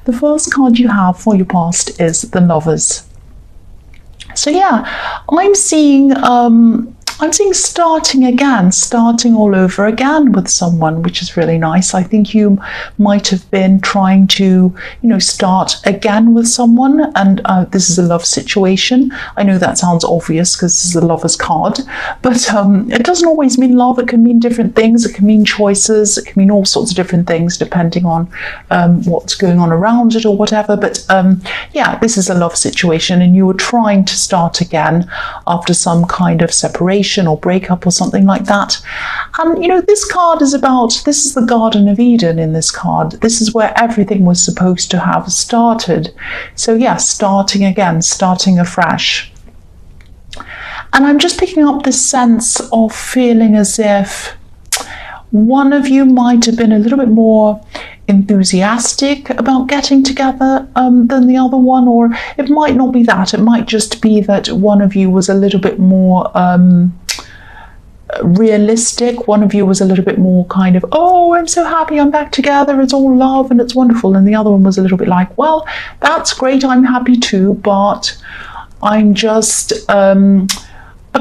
the first card you have for your past is the Lovers. So yeah, I'm seeing starting again, starting all over again with someone, which is really nice. I think you might have been trying to, start again with someone, and this is a love situation. I know that sounds obvious because this is a Lover's card, but it doesn't always mean love. It can mean different things. It can mean choices. It can mean all sorts of different things depending on what's going on around it or whatever. But yeah, this is a love situation, and you were trying to start again after some kind of separation or breakup or something like that. And this card is this is the Garden of Eden in this card. This is where everything was supposed to have started. So yeah, starting again, starting afresh. And I'm just picking up this sense of feeling as if one of you might have been a little bit more enthusiastic about getting together than the other one, or it might not be that. It might just be that one of you was a little bit more realistic. One of you was a little bit more kind of, oh, I'm so happy I'm back together, it's all love and it's wonderful, and the other one was a little bit like, well, that's great, I'm happy too, but I'm just a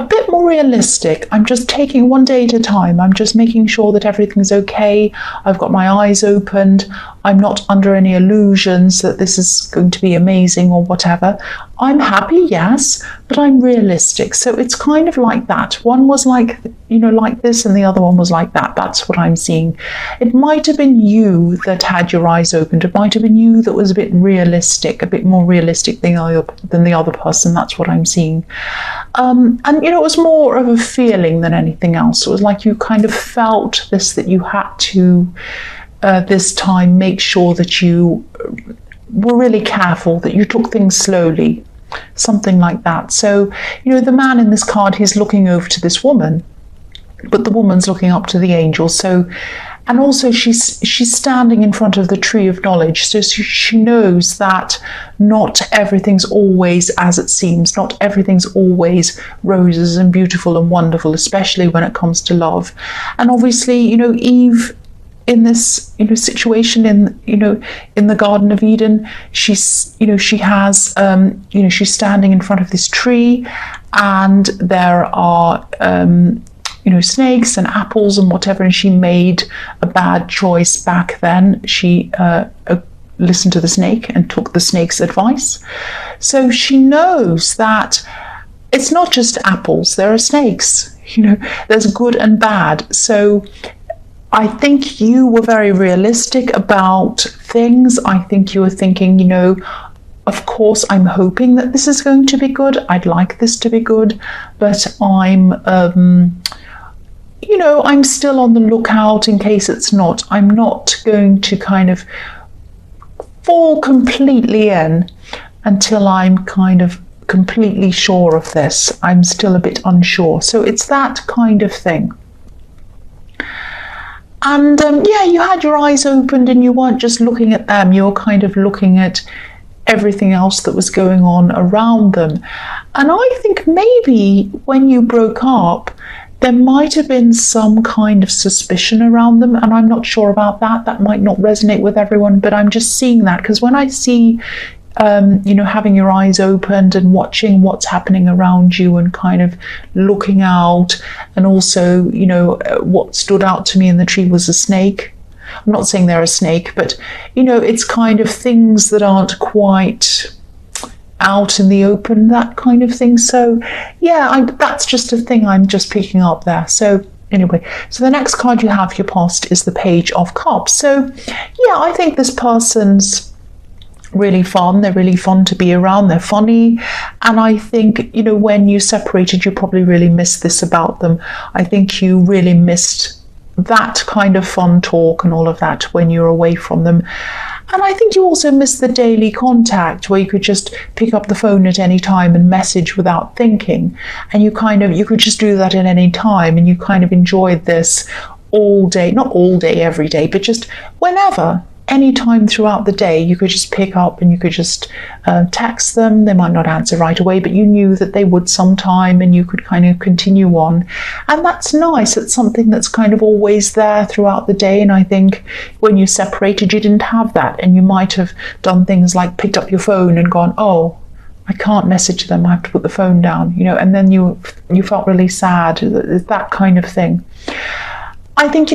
bit more realistic. I'm just taking one day at a time. I'm just making sure that everything's okay. I've got my eyes opened. I'm not under any illusions that this is going to be amazing or whatever. I'm happy, yes, but I'm realistic. So it's kind of like that. One was like, like this, and the other one was like that. That's what I'm seeing. It might have been you that had your eyes opened. It might have been you that was a bit realistic, a bit more realistic than the other person. That's what I'm seeing. And it was more of a feeling than anything else. It was like you kind of felt this, that you had to this time make sure that you were really careful, that you took things slowly, something like that. So, the man in this card, he's looking over to this woman, but the woman's looking up to the angel. So, and also she's standing in front of the tree of knowledge. So she knows that not everything's always as it seems. Not everything's always roses and beautiful and wonderful, especially when it comes to love. And obviously, Eve, in this situation in the Garden of Eden, she's standing in front of this tree, and there are snakes and apples and whatever, and she made a bad choice back then. She listened to the snake and took the snake's advice. So she knows that it's not just apples, there are snakes, there's good and bad. So I think you were very realistic about things. I think you were thinking, of course, I'm hoping that this is going to be good. I'd like this to be good, but I'm still on the lookout in case it's not. I'm not going to kind of fall completely in until I'm kind of completely sure of this. I'm still a bit unsure. So it's that kind of thing. And you had your eyes opened, and you weren't just looking at them, you were kind of looking at everything else that was going on around them. And I think maybe when you broke up, there might have been some kind of suspicion around them, and I'm not sure about that. That might not resonate with everyone, but I'm just seeing that, because when I see having your eyes opened and watching what's happening around you and kind of looking out, and also, what stood out to me in the tree was a snake. I'm not saying they're a snake, but, it's kind of things that aren't quite out in the open, that kind of thing. So, yeah, that's just a thing I'm just picking up there. So, anyway, so the next card you have, your past, is the Page of Cups. So, yeah, I think this person's really fun. They're really fun to be around. They're funny. And I think, when you separated, you probably really missed this about them. I think you really missed that kind of fun talk and all of that when you're away from them. And I think you also missed the daily contact where you could just pick up the phone at any time and message without thinking. And you could just do that at any time, and you kind of enjoyed this all day, not all day, every day, but just whenever. any time throughout the day, you could just pick up and you could just text them. They might not answer right away, but you knew that they would sometime, and you could kind of continue on. And that's nice. It's something that's kind of always there throughout the day. And I think when you separated, you didn't have that. And you might have done things like picked up your phone and gone, oh, I can't message them, I have to put the phone down, and then you felt really sad, that kind of thing. I think,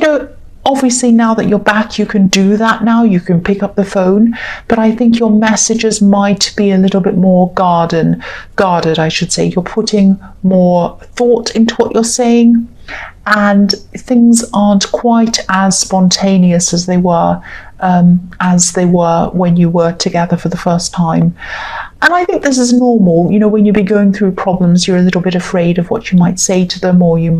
obviously now that you're back, you can do that now, you can pick up the phone, but I think your messages might be a little bit more guarded, I should say. You're putting more thought into what you're saying, and things aren't quite as spontaneous as they were when you were together for the first time. And I think this is normal. When you be going through problems, you're a little bit afraid of what you might say to them, or you're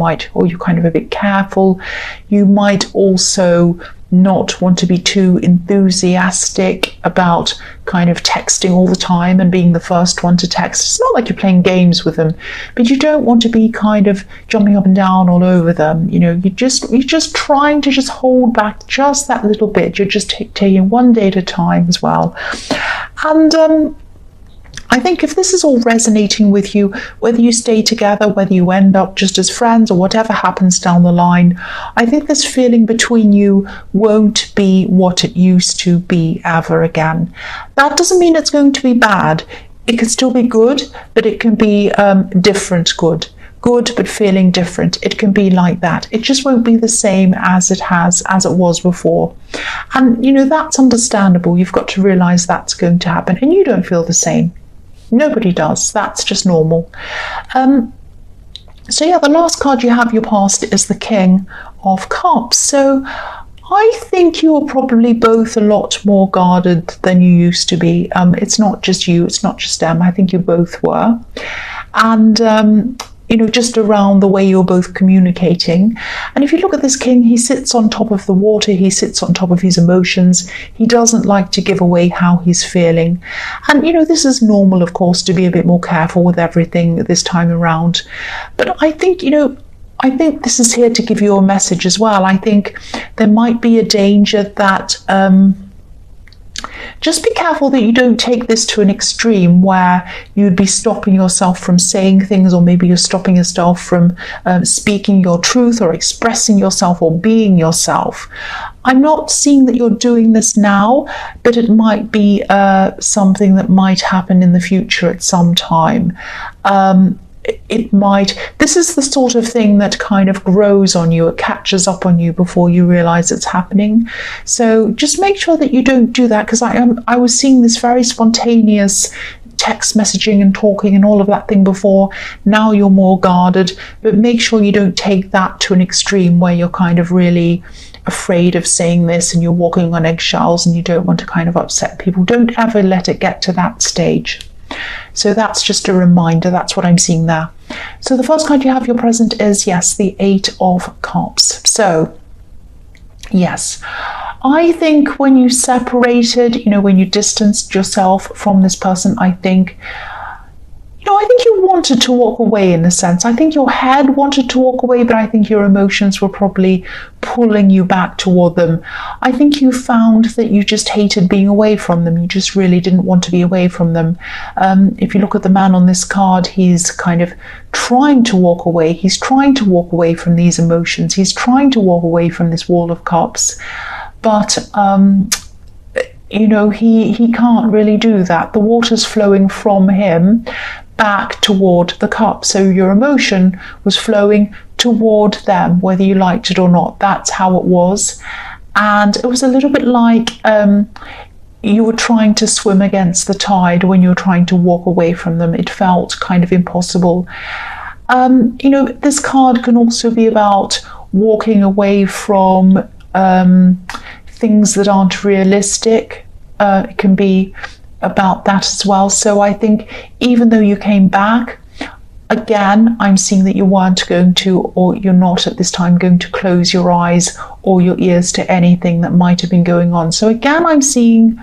kind of a bit careful. You might also not want to be too enthusiastic about kind of texting all the time and being the first one to text. It's not like you're playing games with them, but you don't want to be kind of jumping up and down all over them. You're just trying to just hold back just that little bit. You're just taking one day at a time as well. And I think if this is all resonating with you, whether you stay together, whether you end up just as friends, or whatever happens down the line, I think this feeling between you won't be what it used to be ever again. That doesn't mean it's going to be bad. It can still be good, but it can be different good. Good, but feeling different. It can be like that. It just won't be the same as it was before. And, that's understandable. You've got to realize that's going to happen. And you don't feel the same. Nobody does. That's just normal. So yeah, the last card you have your past is the King of Cups. So I think you're probably both a lot more guarded than you used to be. It's not just you, it's not just them. I think you both were. And just around the way you're both communicating. And if you look at this king, he sits on top of the water, he sits on top of his emotions. He doesn't like to give away how he's feeling. And, this is normal, of course, to be a bit more careful with everything this time around. But I think, I think this is here to give you a message as well. I think there might be a danger that just be careful that you don't take this to an extreme where you'd be stopping yourself from saying things, or maybe you're stopping yourself from speaking your truth or expressing yourself or being yourself. I'm not seeing that you're doing this now, but it might be something that might happen in the future at some time. This is the sort of thing that kind of grows on you, it catches up on you before you realize it's happening. So just make sure that you don't do that, because I was seeing this very spontaneous text messaging and talking and all of that thing before. Now you're more guarded, but make sure you don't take that to an extreme where you're kind of really afraid of saying this and you're walking on eggshells and you don't want to kind of upset people. Don't ever let it get to that stage. So that's just a reminder. That's what I'm seeing there. So the first card you have your present is, yes, the Eight of Cups. So yes, I think when you separated, when you distanced yourself from this person, I think you wanted to walk away in a sense. I think your head wanted to walk away, but I think your emotions were probably pulling you back toward them. I think you found that you just hated being away from them. You just really didn't want to be away from them. If you look at the man on this card, he's kind of trying to walk away. He's trying to walk away from these emotions. He's trying to walk away from this Wall of Cups. But he can't really do that. The water's flowing from him back toward the cup. So your emotion was flowing toward them, whether you liked it or not. That's how it was. And it was a little bit like you were trying to swim against the tide when you were trying to walk away from them. It felt kind of impossible. This card can also be about walking away from things that aren't realistic. It can be about that as well. So I think even though you came back, again, I'm seeing that you weren't going to, or you're not at this time going to close your eyes or your ears to anything that might have been going on. So again, I'm seeing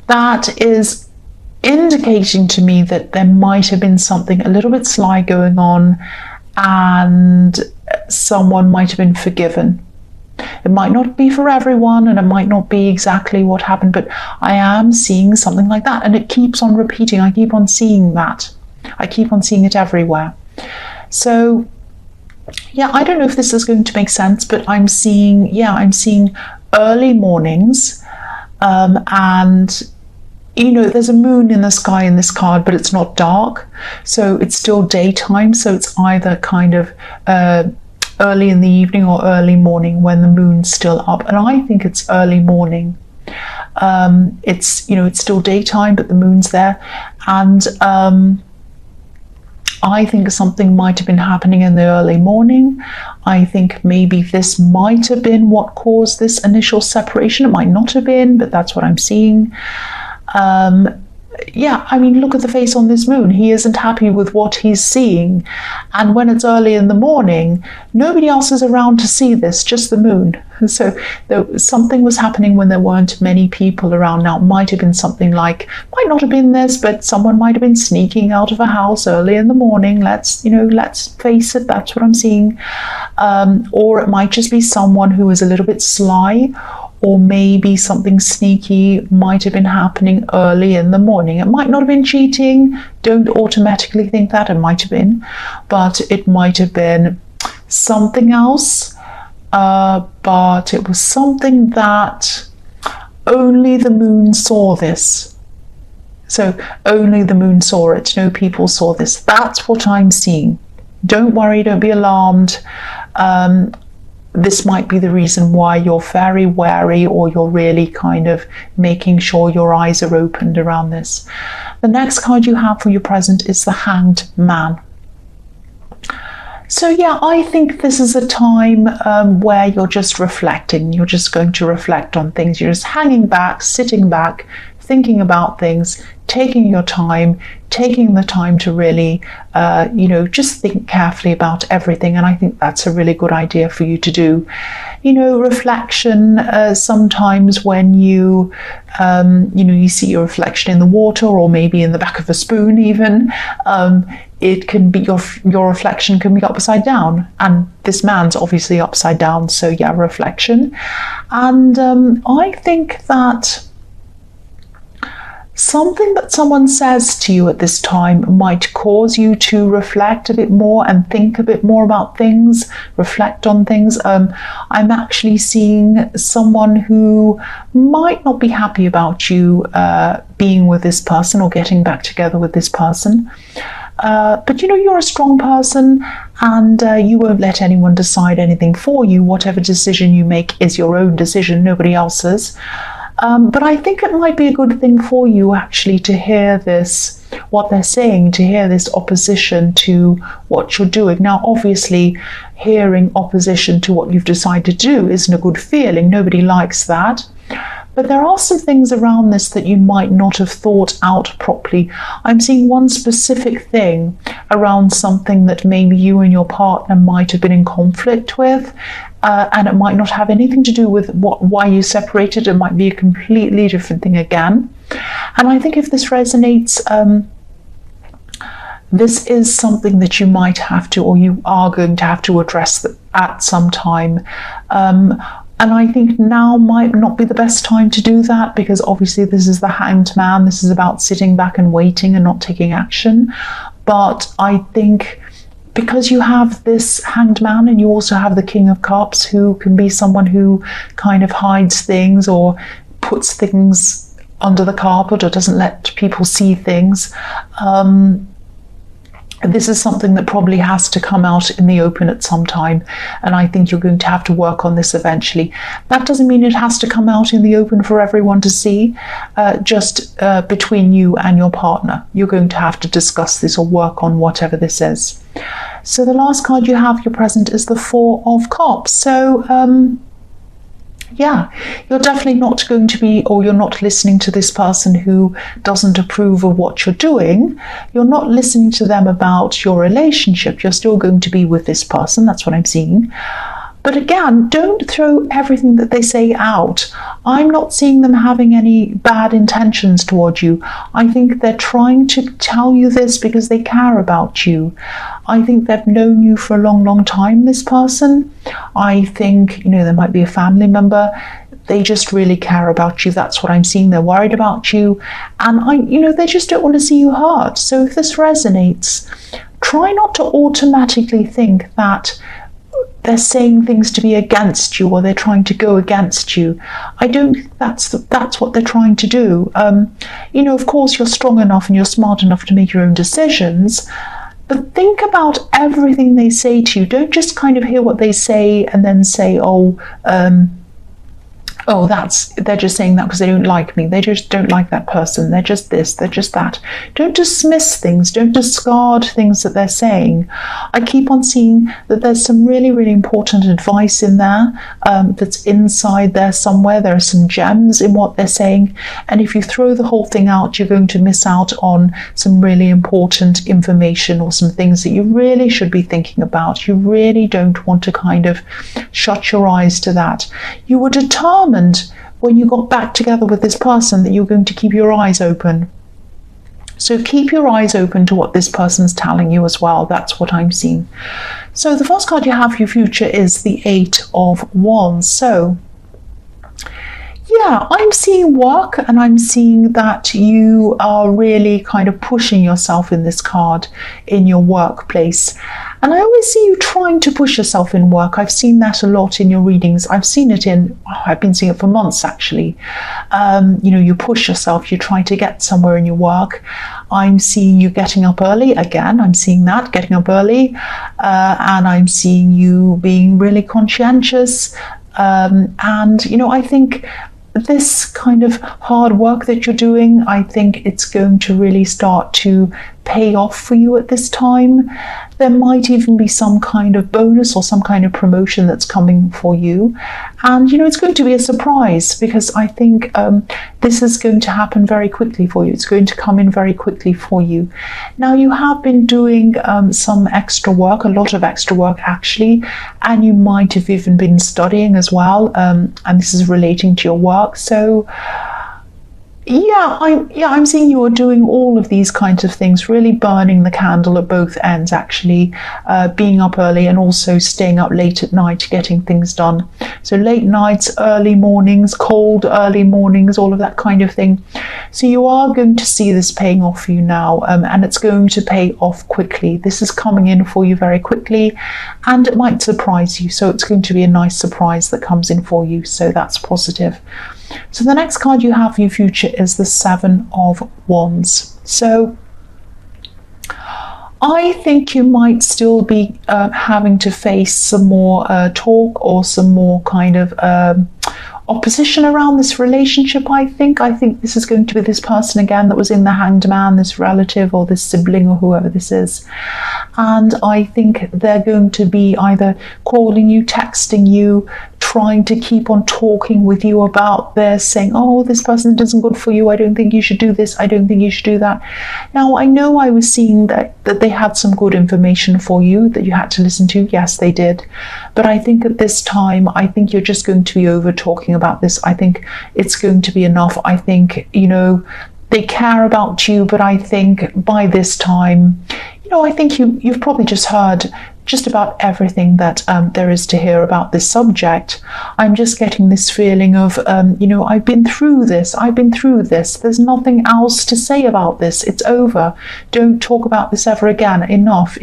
that is indicating to me that there might have been something a little bit sly going on and someone might have been forgiven. It might not be for everyone, and it might not be exactly what happened, but I am seeing something like that, and it keeps on repeating. I keep on seeing that. I keep on seeing it everywhere. So yeah, I don't know if this is going to make sense, but I'm seeing early mornings, and there's a moon in the sky in this card, but it's not dark, so it's still daytime. So it's either kind of early in the evening or early morning when the moon's still up, and I think it's early morning. It's still daytime, but the moon's there, and I think something might have been happening in the early morning. I think maybe this might have been what caused this initial separation. It might not have been, but that's what I'm seeing. Look at the face on this moon. He isn't happy with what he's seeing. And when it's early in the morning, nobody else is around to see this, just the moon. So something was happening when there weren't many people around. Now, it might have been something like, might not have been this, but someone might have been sneaking out of a house early in the morning. Let's face it, that's what I'm seeing. Or it might just be someone who is a little bit sly, or maybe something sneaky might have been happening early in the morning. It might not have been cheating. Don't automatically think that. It might have been, but it might have been something else. But it was something that only the moon saw this. So only the moon saw it. No people saw this. That's what I'm seeing. Don't worry. Don't be alarmed. This might be the reason why you're very wary, or you're really kind of making sure your eyes are opened around this. The next card you have for your present is the Hanged Man. So yeah, I think this is a time where you're just reflecting. You're just going to reflect on things. You're just hanging back, sitting back, thinking about things, taking your time, taking the time to really, just think carefully about everything. And I think that's a really good idea for you to do. Reflection, sometimes when you see your reflection in the water, or maybe in the back of a spoon even, it can be your reflection can be upside down, and this man's obviously upside down. So yeah, reflection. And I think that something that someone says to you at this time might cause you to reflect a bit more and think a bit more about things, reflect on things. I'm actually seeing someone who might not be happy about you being with this person or getting back together with this person. But you're a strong person, and you won't let anyone decide anything for you. Whatever decision you make is your own decision, nobody else's. But I think it might be a good thing for you actually to hear this, what they're saying, to hear this opposition to what you're doing. Now, obviously, hearing opposition to what you've decided to do isn't a good feeling. Nobody likes that. But there are some things around this that you might not have thought out properly. I'm seeing one specific thing around something that maybe you and your partner might have been in conflict with. And it might not have anything to do with why you separated. It might be a completely different thing again. And I think if this resonates, this is something that you might have to, or you are going to have to address at some time. And I think now might not be the best time to do that, because obviously this is the Hanged Man. This is about sitting back and waiting and not taking action. But I think because you have this Hanged Man and you also have the King of Cups, who can be someone who kind of hides things or puts things under the carpet or doesn't let people see things, this is something that probably has to come out in the open at some time, and I think you're going to have to work on this eventually. That doesn't mean it has to come out in the open for everyone to see, just between you and your partner. You're going to have to discuss this or work on whatever this is. So the last card you have, your present, is the Four of Cups. So yeah, you're definitely not going to be, or you're not listening to this person who doesn't approve of what you're doing. You're not listening to them about your relationship. You're still going to be with this person. That's what I'm seeing. But again, don't throw everything that they say out. I'm not seeing them having any bad intentions towards you. I think they're trying to tell you this because they care about you. I think they've known you for a long, long time, this person. I think, there might be a family member. They just really care about you. That's what I'm seeing. They're worried about you. And they just don't want to see you hurt. So if this resonates, try not to automatically think that they're saying things to be against you or they're trying to go against you. I don't think that's what they're trying to do. Of course, you're strong enough and you're smart enough to make your own decisions, but think about everything they say to you. Don't just kind of hear what they say and then say, they're just saying that because they don't like me. They just don't like that person. They're just this, they're just that. Don't dismiss things. Don't discard things that they're saying. I keep on seeing that there's some really, really important advice in there that's inside there somewhere. There are some gems in what they're saying. And if you throw the whole thing out, you're going to miss out on some really important information or some things that you really should be thinking about. You really don't want to kind of shut your eyes to that. You were determined when you got back together with this person that you're going to keep your eyes open. So keep your eyes open to what this person's telling you as well. That's what I'm seeing. So the first card you have for your future is the Eight of Wands. So yeah, I'm seeing work, and I'm seeing that you are really kind of pushing yourself in this card in your workplace. And I always see you trying to push yourself in work. I've seen that a lot in your readings. I've been seeing it for months actually. You push yourself, you try to get somewhere in your work. I'm seeing you getting up early again. I'm seeing that, getting up early. And I'm seeing you being really conscientious. I think this kind of hard work that you're doing, I think it's going to really start to pay off for you at this time. There might even be some kind of bonus or some kind of promotion that's coming for you. And, it's going to be a surprise because I think this is going to happen very quickly for you. It's going to come in very quickly for you. Now, you have been doing some extra work, a lot of extra work actually, and you might have even been studying as well. And this is relating to your work. So I'm seeing you are doing all of these kinds of things, really burning the candle at both ends actually, being up early and also staying up late at night getting things done. So late nights, early mornings, cold early mornings, all of that kind of thing. So you are going to see this paying off for you now, and it's going to pay off quickly. This is coming in for you very quickly, and it might surprise you. So it's going to be a nice surprise that comes in for you. So that's positive. So the next card you have for your future is the Seven of Wands. So I think you might still be having to face some more talk or some more kind of opposition around this relationship. I think this is going to be this person again that was in the Hanged Man, this relative or this sibling or whoever this is. And I think they're going to be either calling you, texting you, trying to keep on talking with you about this, saying, oh, this person isn't good for you. I don't think you should do this. I don't think you should do that. Now, I know I was seeing that they had some good information for you that you had to listen to. Yes, they did. But I think at this time, I think you're just going to be over talking about this. I think it's going to be enough. I think, they care about you, but I think by this time, I think you've probably just heard just about everything that there is to hear about this subject. I'm just getting this feeling of, I've been through this. There's nothing else to say about this. It's over. Don't talk about this ever again. Enough.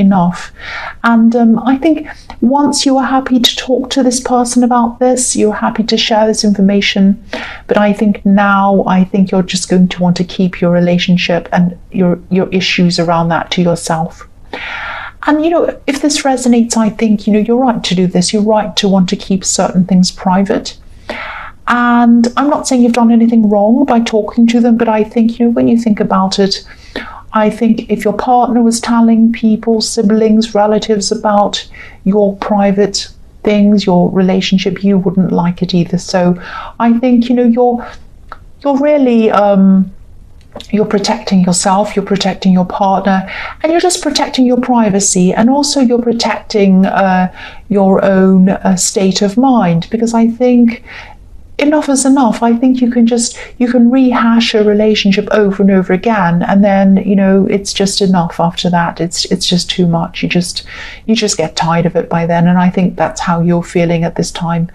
And I think once you are happy to talk to this person about this, you're happy to share this information. But I think now, you're just going to want to keep your relationship and your issues around that to yourself. And, if this resonates, I think, you're right to do this. You're right to want to keep certain things private. And I'm not saying you've done anything wrong by talking to them, but I think, when you think about it, I think if your partner was telling people, siblings, relatives about your private things, your relationship, you wouldn't like it either. So I think, you're really You're protecting yourself, you're protecting your partner, and you're just protecting your privacy, and also you're protecting your own state of mind, because I think enough is enough. I think you can rehash a relationship over and over again, and then it's just enough after that. It's just too much. You just get tired of it by then, and I think that's how you're feeling at this time.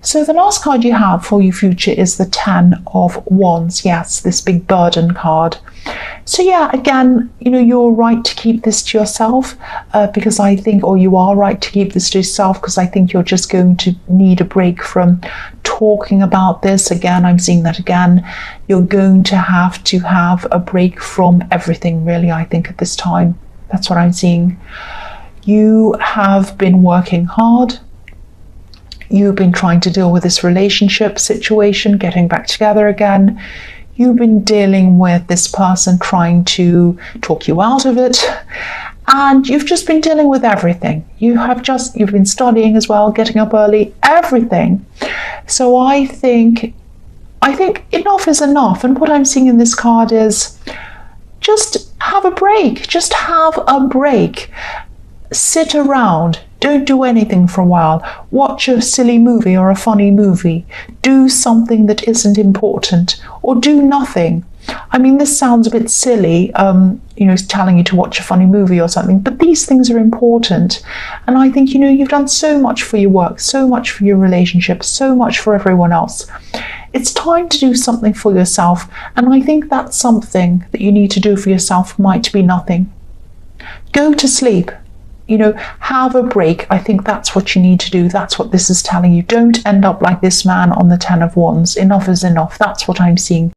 So the last card you have for your future is the Ten of Wands. Yes, this big burden card. So yeah, again, you're right to keep this to yourself, because I think, or you are right to keep this to yourself, because I think you're just going to need a break from talking about this. Again, I'm seeing that again. You're going to have a break from everything, really, I think, at this time. That's what I'm seeing. You have been working hard. You've been trying to deal with this relationship situation, getting back together again. You've been dealing with this person trying to talk you out of it. And you've just been dealing with everything. You've been studying as well, getting up early, everything. So I think enough is enough. And what I'm seeing in this card is just have a break. Just have a break. Sit around. Don't do anything for a while. Watch a silly movie or a funny movie. Do something that isn't important, or do nothing. I mean, this sounds a bit silly, telling you to watch a funny movie or something, but these things are important. And I think, you've done so much for your work, so much for your relationship, so much for everyone else. It's time to do something for yourself. And I think that something that you need to do for yourself might be nothing. Go to sleep. Have a break. I think that's what you need to do. That's what this is telling you. Don't end up like this man on the Ten of Wands. Enough is enough. That's what I'm seeing.